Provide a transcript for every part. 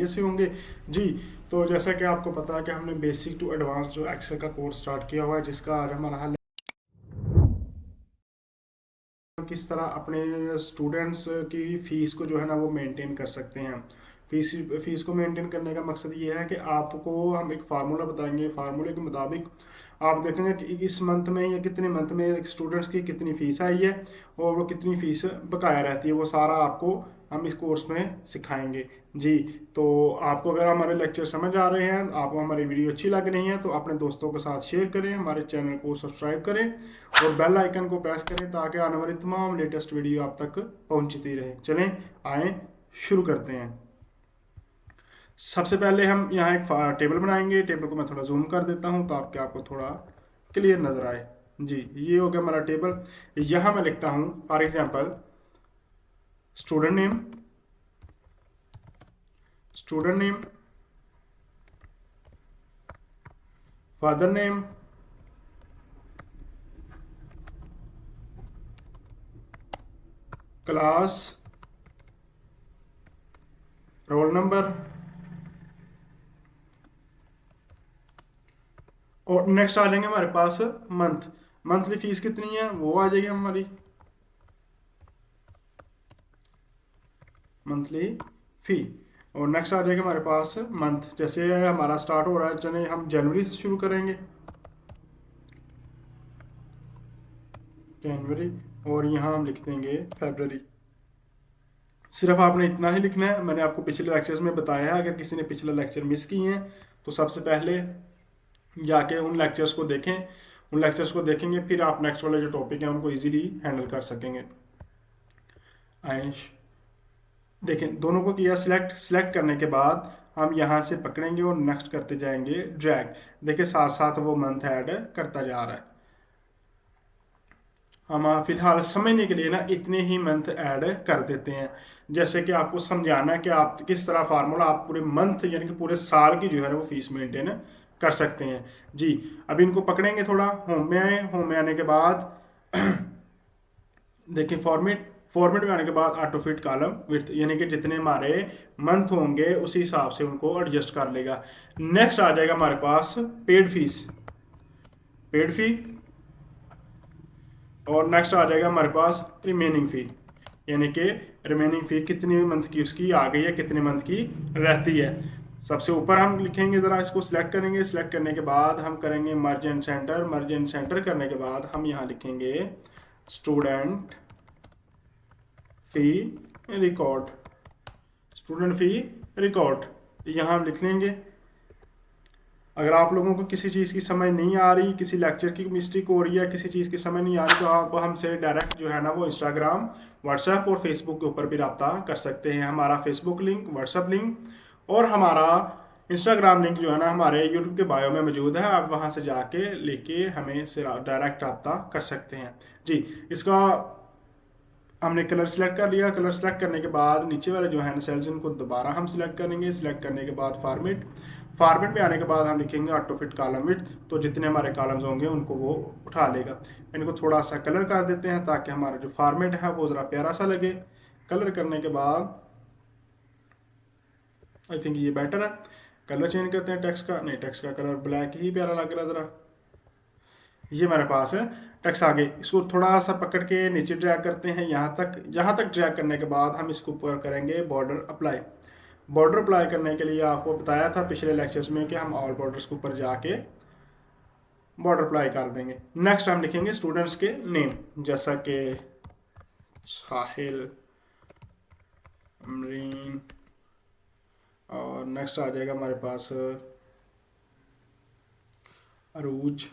ऐसे होंगे जी। तो जैसा कि आपको पता है कि हमने बेसिक टू एडवांस जो एक्सेल का कोर्स स्टार्ट किया हुआ है, जिसका आज हमारा हल किस तरह अपने स्टूडेंट्स की फ़ीस को जो है ना वो मेंटेन कर सकते हैं। फ़ीस फ़ीस को मेंटेन करने का मकसद ये है कि आपको हम एक फार्मूला बताएंगे, फार्मूले के मुताबिक आप देखेंगे कि इस मंथ में या कितने मंथ में स्टूडेंट्स की कितनी फ़ीस आई है और वो कितनी फ़ीस बकाया रहती है, वो सारा आपको हम इस कोर्स में सिखाएंगे जी। तो आपको अगर हमारे लेक्चर समझ आ रहे हैं, आपको हमारी वीडियो अच्छी लग रही है, तो अपने दोस्तों के साथ शेयर करें, हमारे चैनल को सब्सक्राइब करें और बेल आइकन को प्रेस करें ताकि आने वाली तमाम लेटेस्ट वीडियो आप तक पहुंचती रहे। चलें आए शुरू करते हैं। सबसे पहले हम यहाँ एक टेबल बनाएंगे। टेबल को मैं थोड़ा जूम कर देता हूँ तो आपको थोड़ा क्लियर नज़र आए जी। ये हो गया हमारा टेबल। यहाँ मैं लिखता हूँ for example student name, student name, father name, class, roll number और नेक्स्ट आ जाएंगे हमारे पास मंथ। मंथली फीस कितनी है वो आ जाएगी हमारी मंथली फी। और नेक्स्ट आ जाएगा हमारे पास मंथ। जैसे हमारा स्टार्ट हो रहा है, चलिए हम जनवरी से शुरू करेंगे, जनवरी, और यहाँ हम लिख देंगे फरवरी। सिर्फ आपने इतना ही लिखना है। मैंने आपको पिछले लेक्चर्स में बताया है, अगर किसी ने पिछले लेक्चर मिस किए हैं तो सबसे पहले जाके उन लेक्चर्स को देखें। उन लेक्चर्स को देखेंगे फिर आप नेक्स्ट वाले जो टॉपिक हैं उनको इजीली हैंडल कर सकेंगे। आयश देखें, दोनों को किया सिलेक्ट। सिलेक्ट करने के बाद हम यहाँ से पकड़ेंगे और नेक्स्ट करते जाएंगे ड्रैग। देखिए साथ साथ वो मंथ ऐड करता जा रहा है। हम फिलहाल समझने के लिए ना इतने ही मंथ ऐड कर देते हैं, जैसे कि आपको समझाना है कि आप किस तरह फार्मूला आप पूरे मंथ यानी कि पूरे साल की जो है ना वो फीस मेंटेन कर सकते हैं जी। अब इनको पकड़ेंगे, थोड़ा होम में आए। होम में आने के बाद देखिए फॉर्मेट, फॉर्मेट में आने के बाद ऑटो फिट कॉलम विड्थ, यानी कि जितने हमारे मंथ होंगे उसी हिसाब से उनको एडजस्ट कर लेगा। नेक्स्ट आ जाएगा हमारे पास पेड फीस, पेड फी। और नेक्स्ट आ जाएगा हमारे पास रिमेनिंग फी, यानी कि रिमेनिंग फी कितनी मंथ की उसकी आ गई है, कितने मंथ की रहती है। सबसे ऊपर हम लिखेंगे, ज़रा इसको सिलेक्ट करेंगे। सिलेक्ट करने के बाद हम करेंगे मर्ज and centre. Merge and centre करने के बाद हम यहाँ लिखेंगे स्टूडेंट फी रिकॉर्ड, स्टूडेंट फी रिकॉर्ड यहाँ हम लिख लेंगे। अगर आप लोगों को किसी चीज़ की समझ नहीं आ रही, किसी लेक्चर की मिस्टेक हो रही है, किसी चीज़ की समझ नहीं आ रही, तो आप हमसे डायरेक्ट जो है ना वो इंस्टाग्राम, व्हाट्सएप और फेसबुक के ऊपर भी रब्ता कर सकते हैं। हमारा फेसबुक लिंक, व्हाट्सएप लिंक और हमारा इंस्टाग्राम लिंक जो है ना हमारे यूट्यूब के बायो में मौजूद है। आप वहाँ से जाके लेके हमें से डायरेक्ट रब्ता कर सकते हैं जी। इसका हमने कलर सेलेक्ट कर लिया। कलर सेलेक्ट करने के बाद नीचे वाले जो है ना सेल्स, इनको दोबारा हम सिलेक्ट करेंगे। सिलेक्ट करने के बाद फॉर्मेट, फॉर्मेट में आने के बाद हम लिखेंगे ऑटो फिट कॉलम विड्थ, तो जितने हमारे कॉलम्स होंगे उनको वो उठा लेगा। इनको थोड़ा सा कलर कर देते हैं ताकि हमारा जो फॉर्मेट है वो ज़रा प्यारा सा लगे। कलर करने के बाद आई थिंक ये बेटर है। कलर चेंज करते हैं टेक्स्ट का, नहीं टेक्स्ट का कलर ब्लैक ही प्यारा लग रहा है ज़रा। ये हमारे पास है टेक्स्ट आगे। इसको थोड़ा सा पकड़ के नीचे ड्रैग करते हैं यहाँ तक। यहाँ तक ड्रैग करने के बाद हम इसको ऊपर करेंगे बॉर्डर अप्लाई। बॉर्डर अप्लाई करने के लिए आपको बताया था पिछले लेक्चर्स में कि हम ऑल बॉर्डर्स के ऊपर जाके बॉर्डर अप्लाई कर देंगे। नेक्स्ट हम लिखेंगे स्टूडेंट्स के नेम, जैसा कि साहिल, अमरीन, और नेक्स्ट आ जाएगा हमारे पास अरूज,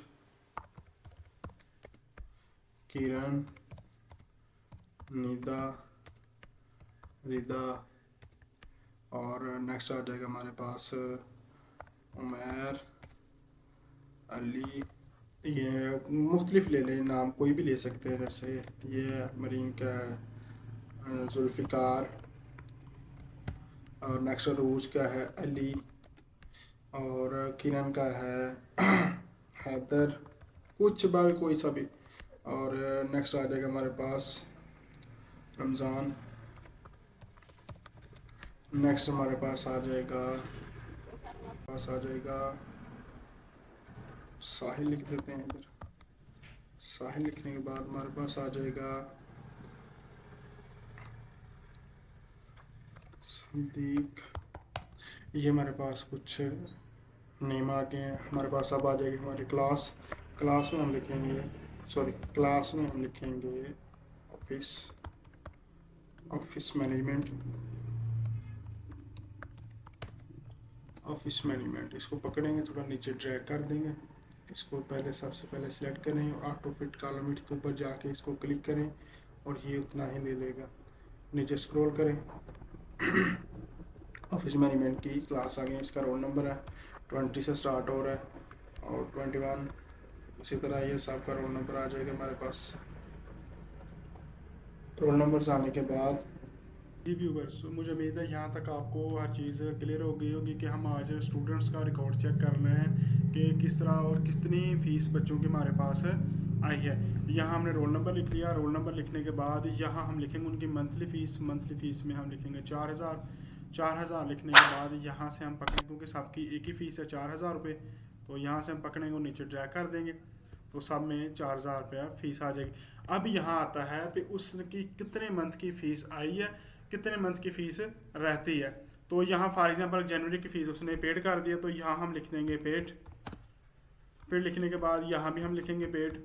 किरण, निदा, रिदा, और नेक्स्ट आ जाएगा हमारे पास उमैर, अली। ये मुख्तलिफ ले लें नाम, कोई भी ले सकते हैं। जैसे ये मरीन का जुल्फ़िकार, और नेक्स्ट अरूज का है अली, और किरण का है हैदर, कुछ बाल कोई सा भी। और नेक्स्ट आ जाएगा हमारे पास रमज़ान, नेक्स्ट हमारे पास आ जाएगा साहिल लिख देते हैं इधर। साहिल लिखने के बाद हमारे पास आ जाएगा संदीप। ये हमारे पास कुछ नेम आ गए हैं। हमारे पास अब आ जाएगी हमारी क्लास में हम लिखेंगे ऑफिस मैनेजमेंट। इसको पकड़ेंगे, थोड़ा नीचे ड्रैग कर देंगे। इसको सबसे पहले सिलेक्ट करें और ऑटो फिट कॉलम के ऊपर जाके इसको क्लिक करें और ये उतना ही ले लेगा। नीचे स्क्रॉल करें, ऑफिस मैनेजमेंट की क्लास आ गई। इसका रोल नंबर है 20 से स्टार्ट हो रहा है और 21। इसी तरह ये सबका रोल नंबर आ जाएगा हमारे पास। रोल नंबर्स आने के बाद जी व्यूवर्स, मुझे उम्मीद है यहाँ तक आपको हर चीज़ क्लियर हो गई होगी कि हम आज स्टूडेंट्स का रिकॉर्ड चेक कर रहे हैं कि किस तरह और कितनी फ़ीस बच्चों की हमारे पास आई है। यहाँ हमने रोल नंबर लिख लिया। रोल नंबर लिखने के बाद यहाँ हम लिखेंगे उनकी मंथली फ़ीस में हम लिखेंगे 4,000 लिखने के बाद यहाँ से हम पकड़ेंगे, क्योंकि सबकी एक ही फ़ीस है 4,000 रुपये, तो यहाँ से हम पकड़ेंगे और नीचे ड्रैग कर देंगे तो सब में 4,000 रुपया फ़ीस आ जाएगी। अब यहाँ आता है कि उसकी कितने मंथ की फ़ीस आई है, कितने मंथ की फ़ीस रहती है। तो यहाँ फॉर एग्जांपल जनवरी की फ़ीस उसने पेड कर दिया, तो यहाँ हम लिख देंगे पेड लिखने के बाद यहाँ भी हम लिखेंगे पेड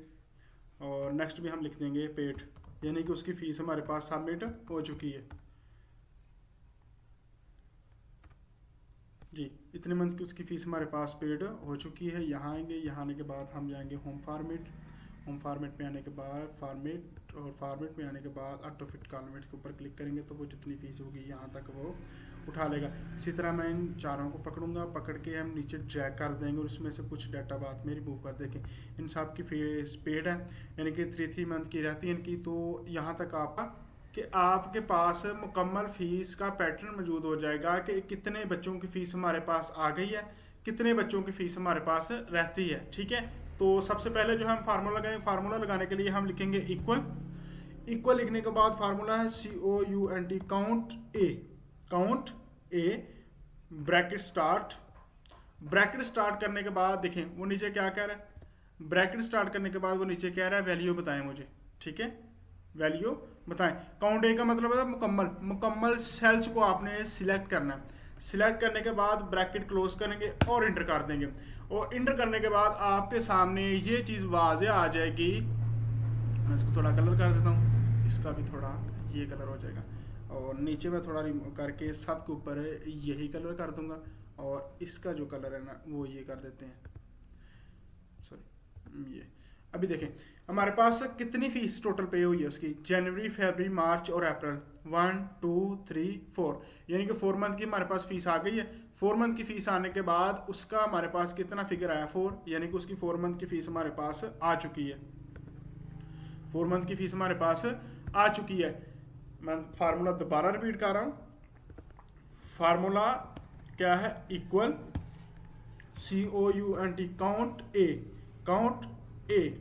और नेक्स्ट भी हम लिख देंगे पेड, यानी कि उसकी फ़ीस हमारे पास सबमिट हो चुकी है जी। इतने मंथ की उसकी फ़ीस हमारे पास पेड हो चुकी है। यहाँ आएंगे, यहाँ आने के बाद हम जाएंगे होम फॉर्मेट में आने के बाद फॉर्मेट में आने के बाद ऑटो फिट कॉलमेट्स के ऊपर क्लिक करेंगे तो वो जितनी फ़ीस होगी यहाँ तक वो उठा लेगा। इसी तरह मैं इन चारों को पकड़ के हम नीचे ड्रैग कर देंगे और उसमें से कुछ डाटा बाद में रिमूव कर देंगे। इन सब की फ़ीस पेड है, यानी कि 3 मंथ की रहती है इनकी। तो यहाँ तक आपके पास मुकम्मल फ़ीस का पैटर्न मौजूद हो जाएगा कि कितने बच्चों की फ़ीस हमारे पास आ गई है, कितने बच्चों की फ़ीस हमारे पास रहती है। ठीक है, तो सबसे पहले जो हम फार्मूला लगाएंगे, फार्मूला लगाने के लिए हम लिखेंगे इक्वल लिखने के बाद फार्मूला है COUNT count A bracket start करने के बाद देखें वो नीचे क्या कह रहा है। ब्रैकेट स्टार्ट करने के बाद वो नीचे कह रहा है वैल्यू बताएं मुझे। ठीक है, वैल्यू बताएं। काउंट ए का मतलब है मुकम्मल सेल्स को आपने सिलेक्ट करना है। सिलेक्ट करने के बाद ब्रैकेट क्लोज करेंगे और इंटर कर देंगे और इंटर करने के बाद आपके सामने ये चीज़ वाज़े आ जाएगी। मैं इसको थोड़ा कलर कर देता हूँ, इसका भी थोड़ा ये कलर हो जाएगा और नीचे में थोड़ा करके सब के ऊपर यही कलर कर दूंगा और इसका जो कलर है ना वो ये कर देते हैं। सॉरी, ये अभी देखें हमारे पास कितनी फीस टोटल पे हुई है उसकी। जनवरी, फरवरी, मार्च और अप्रैल 1 2 3 4, यानी कि 4 मंथ की हमारे पास फीस आ गई है। 4 मंथ की फीस आने के बाद उसका हमारे पास कितना फिगर आया 4, यानी कि उसकी 4 मंथ की फीस हमारे पास आ चुकी है। 4 मंथ की फीस हमारे पास आ चुकी है। मैं फार्मूला दोबारा रिपीट कर रहा हूँ। फार्मूला क्या है, इक्वल COUNT काउंट ए।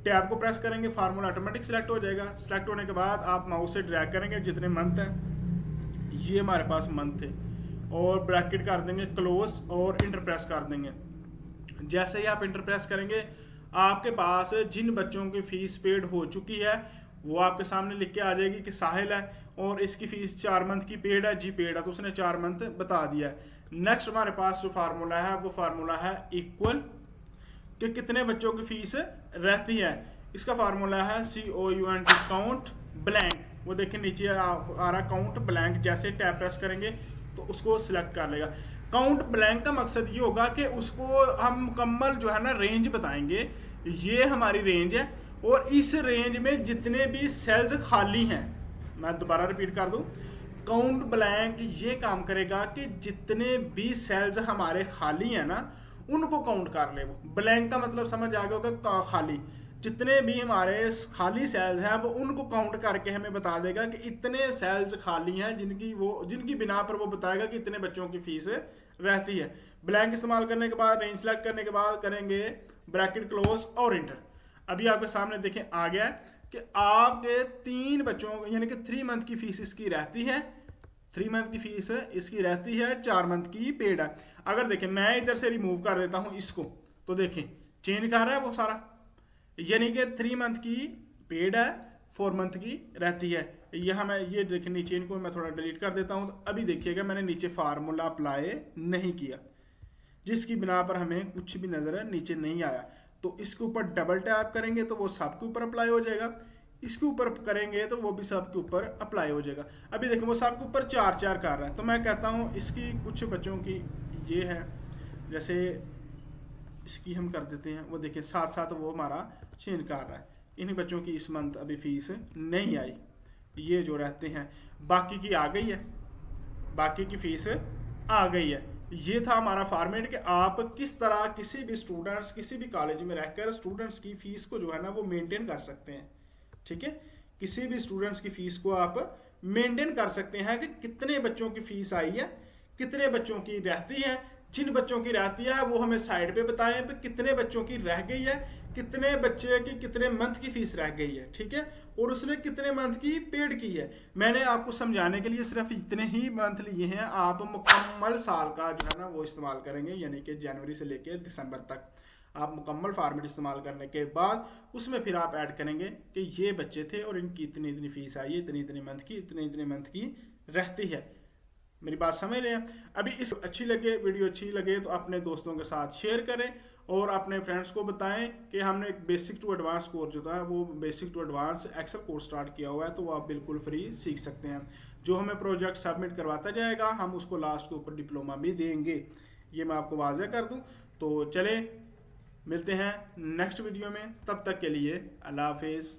टैब को प्रेस करेंगे, फार्मूला ऑटोमेटिक सिलेक्ट हो जाएगा। सिलेक्ट होने के बाद आप माउस से ड्रैग करेंगे जितने मंथ हैं, ये हमारे पास मंथ थे, और ब्रैकेट कर देंगे क्लोज और इंटर प्रेस कर देंगे। जैसे ही आप इंटर प्रेस करेंगे आपके पास जिन बच्चों की फीस पेड हो चुकी है वो आपके सामने लिख के आ जाएगी कि साहिल है और इसकी फीस 4 मंथ की पेड है जी, पेड है, तो उसने 4 मंथ बता दिया है। नेक्स्ट हमारे पास जो फार्मूला है वो फार्मूला है इक्वल कि कितने बच्चों की फीस रहती है। इसका फार्मूला है COUNT काउंट ब्लैंक। वो देखिए नीचे आ रहा काउंट ब्लैंक, जैसे टैब प्रेस करेंगे तो उसको सिलेक्ट कर लेगा। काउंट ब्लैंक का मकसद ये होगा कि उसको हम मुकम्मल जो है ना रेंज बताएंगे, ये हमारी रेंज है और इस रेंज में जितने भी सेल्स खाली हैं, मैं दोबारा रिपीट कर दूं, काउंट ब्लैंक ये काम करेगा कि जितने भी सेल्स हमारे खाली हैं ना उनको काउंट कर ले। वो ब्लैंक का मतलब समझ आ गया होगा, खाली। जितने भी हमारे खाली सेल्स हैं वो उनको काउंट करके हमें बता देगा कि इतने सेल्स खाली हैं जिनकी बिना पर वो बताएगा कि इतने बच्चों की फीस रहती है। ब्लैंक इस्तेमाल करने के बाद रेंज सेलेक्ट करने के बाद करेंगे ब्रैकेट क्लोज और इंटर। अभी आपके सामने देखें आ गया कि आपके 3 बच्चों यानी कि 3 मंथ की फीस इसकी रहती है 3 मंथ की फीस इसकी रहती है, 4 मंथ की पेड है। अगर देखें मैं इधर से रिमूव कर देता हूं इसको, तो देखें चेंज कर रहा है वो सारा, यानी कि 3 मंथ की पेड है, 4 मंथ की रहती है। यहाँ मैं ये देखें नीचे इनको मैं थोड़ा डिलीट कर देता हूँ, तो अभी देखिएगा मैंने नीचे फार्मूला अप्लाई नहीं किया, जिसकी बिना पर हमें कुछ भी नजर नीचे नहीं आया। तो इसके ऊपर डबल टैप करेंगे तो वो सबके ऊपर अप्लाई हो जाएगा, इसके ऊपर करेंगे तो वो भी सबके ऊपर अप्लाई हो जाएगा। अभी देखिए वो सबके ऊपर 4-4 कर रहा है, तो मैं कहता हूँ इसकी कुछ बच्चों की ये है, जैसे इसकी हम कर देते हैं, वो देखिए साथ साथ वो हमारा चेंज कर रहा है। इन्हीं बच्चों की इस मंथ अभी फीस नहीं आई, ये जो रहते हैं, बाकी की आ गई है, बाकी की फीस आ गई है। ये था हमारा फॉर्मेट कि आप किस तरह किसी भी स्टूडेंट्स किसी भी कॉलेज में रहकर स्टूडेंट्स की फीस को जो है ना वो मेंटेन कर सकते हैं। ठीक है, किसी भी स्टूडेंट्स की फीस को आप मेंटेन कर सकते हैं कि कितने बच्चों की फीस आई है, कितने बच्चों की रहती है। जिन बच्चों की रहती है वो हमें साइड पे बताएं पे कितने बच्चों की रह गई है, कितने बच्चे की कितने मंथ की फीस रह गई है। ठीक है, और उसने कितने मंथ की पेड की है। मैंने आपको समझाने के लिए सिर्फ इतने ही मंथ लिए हैं, आप मुकम्मल साल का जो है ना वो इस्तेमाल करेंगे, यानी कि जनवरी से लेकर दिसंबर तक आप मुकम्मल फॉर्मेट इस्तेमाल करने के बाद उसमें फिर आप ऐड करेंगे कि ये बच्चे थे और इनकी इतनी इतनी फीस आई है, इतनी इतनी मंथ की, इतने इतने मंथ की रहती है। मेरी बात समझ रहे हैं। अभी इस अच्छी लगे वीडियो अच्छी लगे तो अपने दोस्तों के साथ शेयर करें और अपने फ्रेंड्स को बताएं कि हमने एक बेसिक टू एडवांस कोर्स जो था वो basic to advance excel course start किया हुआ है, तो वो आप बिल्कुल फ्री सीख सकते हैं। जो हमें प्रोजेक्ट सबमिट करवाता जाएगा हम उसको लास्ट के ऊपर डिप्लोमा भी देंगे, ये मैं आपको वाज़ेह कर दूं। तो चले मिलते हैं नेक्स्ट वीडियो में, तब तक के लिए अल्लाह हाफिज़।